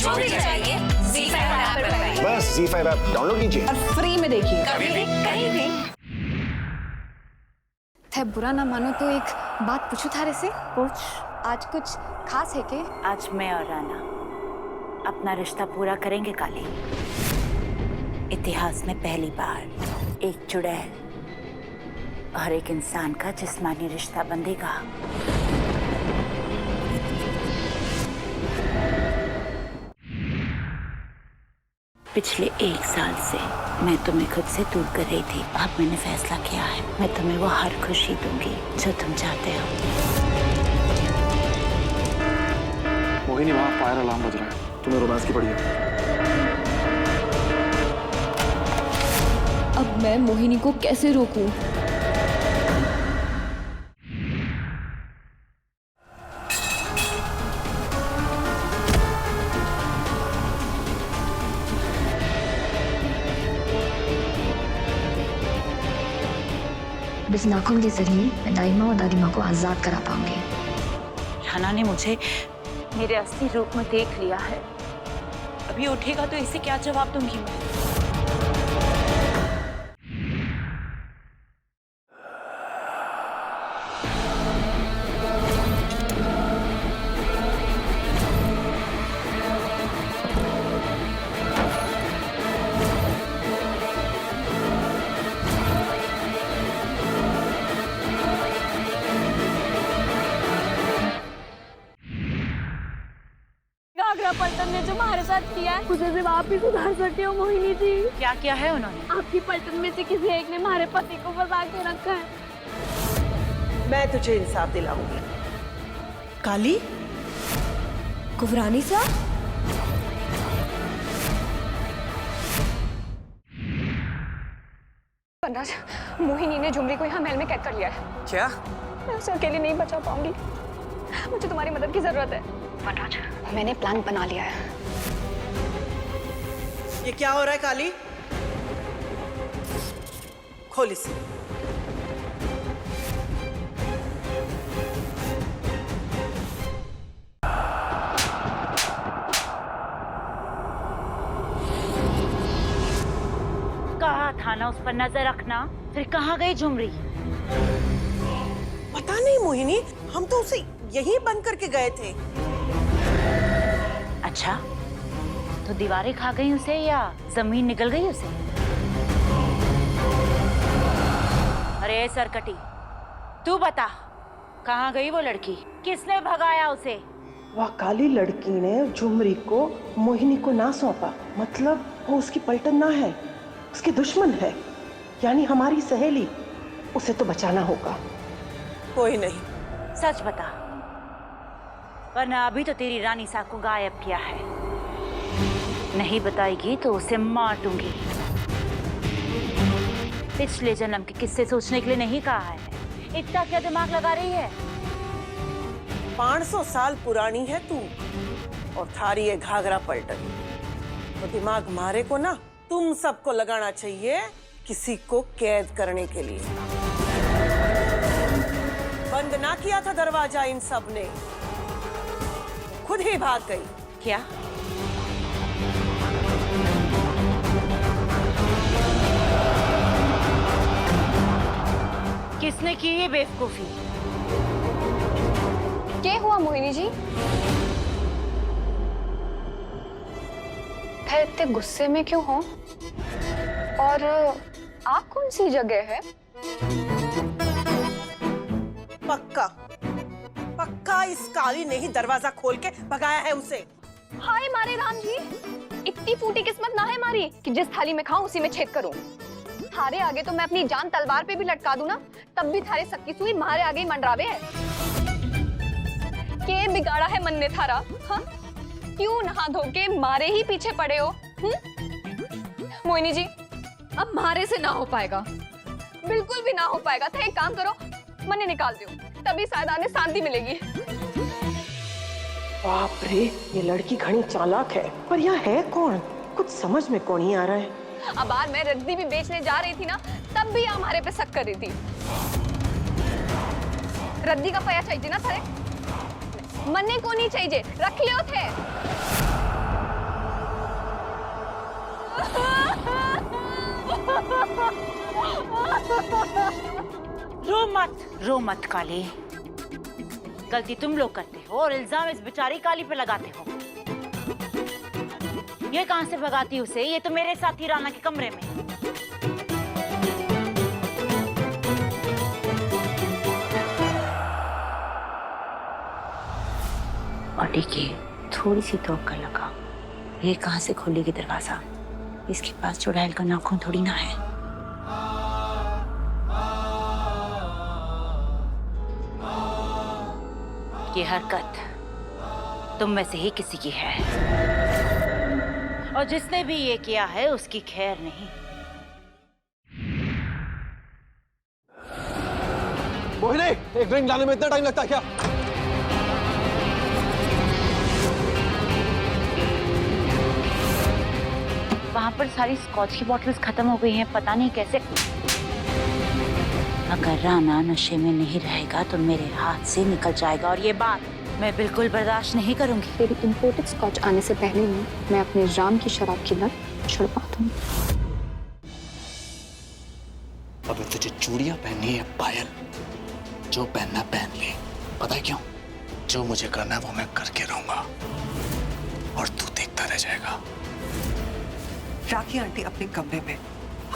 जो भी चाहिए ZEE5 ऐप पर पाइए। बस ZEE5 ऐप डाउनलोड कीजिए और फ्री में देखिए। कभी भी कहीं भी। थे बुरा ना मानो तो एक बात पूछूं थारे से। पूछ। आज कुछ खास है के? आज मैं और राना अपना रिश्ता पूरा करेंगे काली। इतिहास में पहली बार एक चुड़ैल और एक इंसान का जिस्मानी रिश्ता बंधेगा। पिछले 1 साल से मैं तुम्हें खुद से दूर कर रही थी। अब मैंने फैसला किया है, मैं तुम्हें वो हर खुशी दूंगी जो तुम चाहते हो। मोहिनी, वहाँ फायर अलार्म बज रहा है, तुम्हें रोमांस की पड़ी है। अब मैं मोहिनी को कैसे रोकूं? इस नाखून के जरिए मैं दाइमा और दादीमा को आजाद करा पाऊंगी। राना ने मुझे मेरे असली रूप में देख लिया है। अभी उठेगा तो इसे क्या जवाब दूंगी मैं? घाघरा पलटन ने जो हमारे साथ किया है उसे सिर्फ आप ही सुधार सकते हो मोहिनी जी। क्या किया है उन्होंने? आपकी पलटन में से किसी एक ने हमारे पति को फंसा के रखा है। मैं तुझे इंसाफ दिलाऊंगी। काली कुवरानी सा वनराज, मोहिनी ने झुमरी को यहाँ महल में कैद कर लिया है। क्या? मैं उसे अकेले नहीं बचा पाऊंगी, मुझे तुम्हारी मदद की जरूरत है। वनराज, मैंने प्लान बना लिया है। ये क्या हो रहा है काली? खोल इसे। कहा था ना उस पर नजर रखना, फिर कहाँ गई झुमरी? पता नहीं मोहिनी, हम तो उसे यहीं बंद करके गए थे। अच्छा, तो दीवारें खा गई उसे या जमीन निकल गई उसे? अरे सरकटी, तू बता, कहाँ गई वो लड़की? किसने भगाया उसे? वह काली लड़की ने झुमरी को मोहिनी को ना सौंपा, मतलब वो उसकी पलटन ना है, उसकी दुश्मन है, यानी हमारी सहेली। उसे तो बचाना होगा। कोई नहीं, सच बता, वरना अभी तो तेरी रानी सा को गायब किया है। नहीं बताएगी तो उसे मार दूंगी। पिछले जन्म के किस्से सोचने के लिए नहीं कहा है, इतना क्या दिमाग लगा रही है? 500 साल पुरानी है तू और थारी है घाघरा पलटन। तो दिमाग मारे को ना तुम सबको लगाना चाहिए किसी को कैद करने के लिए। बंद ना किया था दरवाजा इन सब ने, खुद ही भाग गई। क्या? किसने की ये बेवकूफी? क्या हुआ मोहिनी जी? फिर इतने गुस्से में क्यों हो? और आप कौन सी जगह है? पक्का पक्का इस काली ने ही दरवाजा खोल के भगाया है उसे। हाय मारे राम जी, इतनी फूटी किस्मत ना है हमारी कि जिस थाली में खाऊं उसी में छेद करूं। थारे आगे तो मैं अपनी जान तलवार पे भी लटका दूं ना, तब भी थारे सक्की सुई मारे आगे ही मंडरावे है। के बिगाड़ा है मन ने थारा? हाँ, क्यों नहा धो के मारे ही पीछे पड़े हो? मोहिनी जी, अब मारे से ना हो पाएगा। बिल्कुल भी ना हो पाएगा। तो एक काम करो, मने निकाल दो, तभी शायद आने शांति मिलेगी। बाप रे, ये लड़की घनी चालाक है, पर यहाँ है कौन? कुछ समझ में कौन ही आ रहा है। अब आज मैं रद्दी भी बेचने जा रही थी ना, तब भी हमारे पे शक कर रही थी। रद्दी का पया चाहिए ना थारे? मन्ने को नहीं चाहिए, रख लियो थे। रो मत काली। गलती तुम लोग करते हो और इल्जाम इस बेचारी काली पे लगाते हो। ये कहां से भगाती उसे? ये तो मेरे साथ ही राना के कमरे में। और देखिए, थोड़ी सी तवक्कल लगा। ये कहां से खोलेगी दरवाजा? इसके पास चुड़ैल का नाखून थोड़ी ना है। ये हरकत तुम में से ही किसी की है, और जिसने भी ये किया है उसकी खैर नहीं। मोहिनी, एक ड्रिंक लाने में इतना टाइम लगता है क्या? वहां पर सारी स्कॉच की बॉटल्स खत्म हो गई हैं, पता नहीं कैसे। अगर राना नशे में नहीं रहेगा तो मेरे हाथ से निकल जाएगा, और ये बात मैं बिल्कुल बर्दाश्त नहीं करूंगी। तेरी इंपोर्टेड स्कॉच आने से पहले ही मैं अपने राम की शराब की लत छुड़वा दूंगी। अगर तुझे चूड़ियां पहननी है पायल, जो पहनना पहन ले। पता है क्यों? जो मुझे करना है वो मैं करके रहूंगा, और तू देखता रह जाएगा। राखी आंटी अपने कमरे में।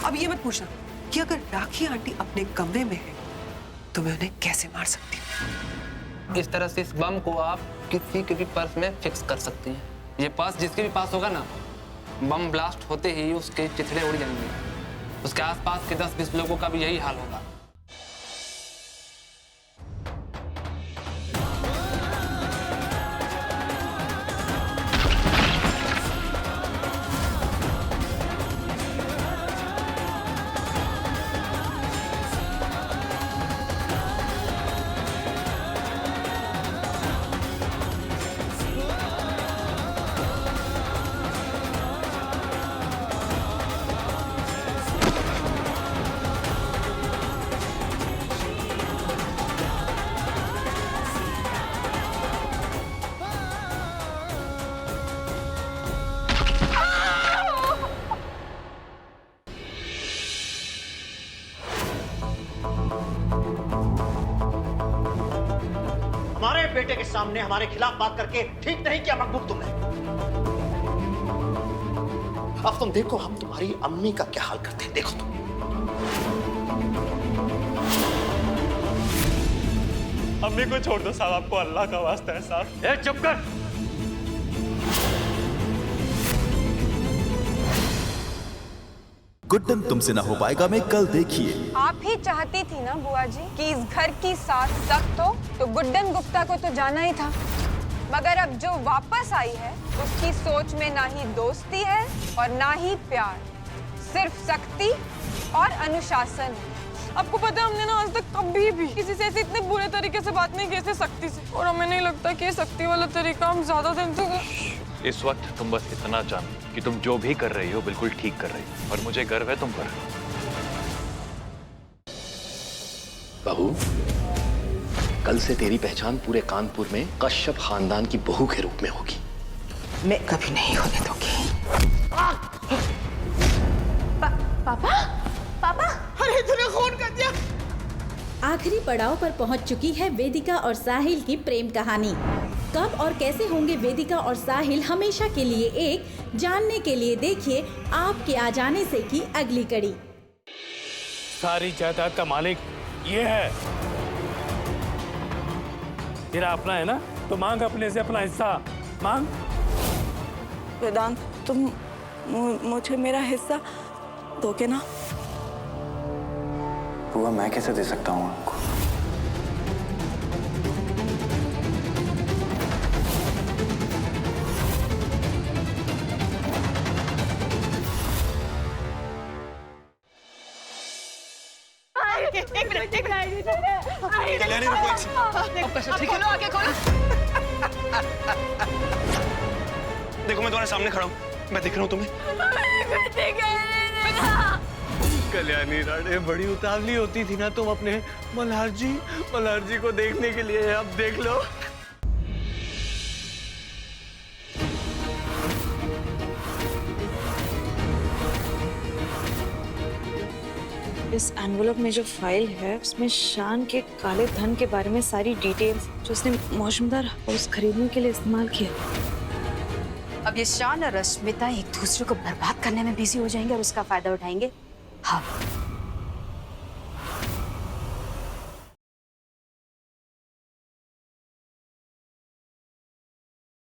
अब ये मत पूछना कि अगर राखी आंटी अपने कमरे में है तो मैं उन्हें कैसे मार सकती हूँ। इस तरह से इस बम को आप किसी के भी पर्स में फिक्स कर सकती हैं। ये पर्स जिसके भी पास होगा ना, बम ब्लास्ट होते ही उसके चिथड़े उड़ जाएंगे। उसके आसपास के 10-20 लोगों का भी यही हाल होगा। हमारे बेटे के सामने हमारे खिलाफ बात करके ठीक नहीं किया मकबूल तुमने। अब तुम देखो हम तुम्हारी अम्मी का क्या हाल करते हैं, देखो तुम। अम्मी को छोड़ दो साहब, आपको अल्लाह का वास्ता है साहब। ए चुप कर। गुड्डन तुमसे ना हो पाएगा में कल देखिए। आप ही चाहती थी ना बुआ जी कि इस घर की सास सख्त हो, तो गुड्डन गुप्ता को तो जाना ही था। मगर अब जो वापस आई है उसकी सोच में ना ही दोस्ती है और ना ही प्यार, सिर्फ सख्ती और अनुशासन। आपको पता है हमने ना आज तक कभी भी किसी से ऐसे इतने बुरे तरीके से बात नहीं की जैसे सख्ती से, और हमें नहीं लगता कि ये सख्ती वाला तरीका हम ज्यादा दिन तक। इस वक्त तुम बस इतना जानो कि तुम जो भी कर रही हो बिल्कुल ठीक कर रही हो, और मुझे गर्व है तुम पर। बहू, कल से तेरी पहचान पूरे कानपुर में कश्यप खानदान की बहू के रूप में होगी। मैं कभी नहीं होने दूंगी। पापा, पापा, अरे तूने खून कर दिया। आखिरी पड़ाव पर पहुंच चुकी है वेदिका और साहिल की प्रेम कहानी। कब और कैसे होंगे वेदिका और साहिल हमेशा के लिए एक, जानने के लिए देखिए आपके आ जाने से की अगली कड़ी। सारी जायदाद का मालिक ये है। तेरा अपना है ना, तो मांग अपने से अपना हिस्सा मांग। वेदांत, तुम मुझे मेरा हिस्सा दोगे ना? बुआ, मैं कैसे दे सकता हूँ आपको? एक मिनट कल्याणी, रुको एक सेकंड। खोलो, आगे खोलो। देखो मैं तुम्हारे सामने खड़ा हूँ, मैं दिख रहा हूँ तुम्हें। कल्याणी राणे बड़ी उतावली होती थी ना तुम अपने मल्हार जी को देखने के लिए। अब देख लो। इस एनवलप में जो फाइल है उसमें शान के काले धन के बारे में सारी डिटेल्स जो उसने मौजूदार हाउस खरीदने के लिए इस्तेमाल किया। अब ये शान और रश्मिता एक दूसरे को बर्बाद करने में बिजी हो जाएंगे और उसका फायदा उठाएंगे। हाँ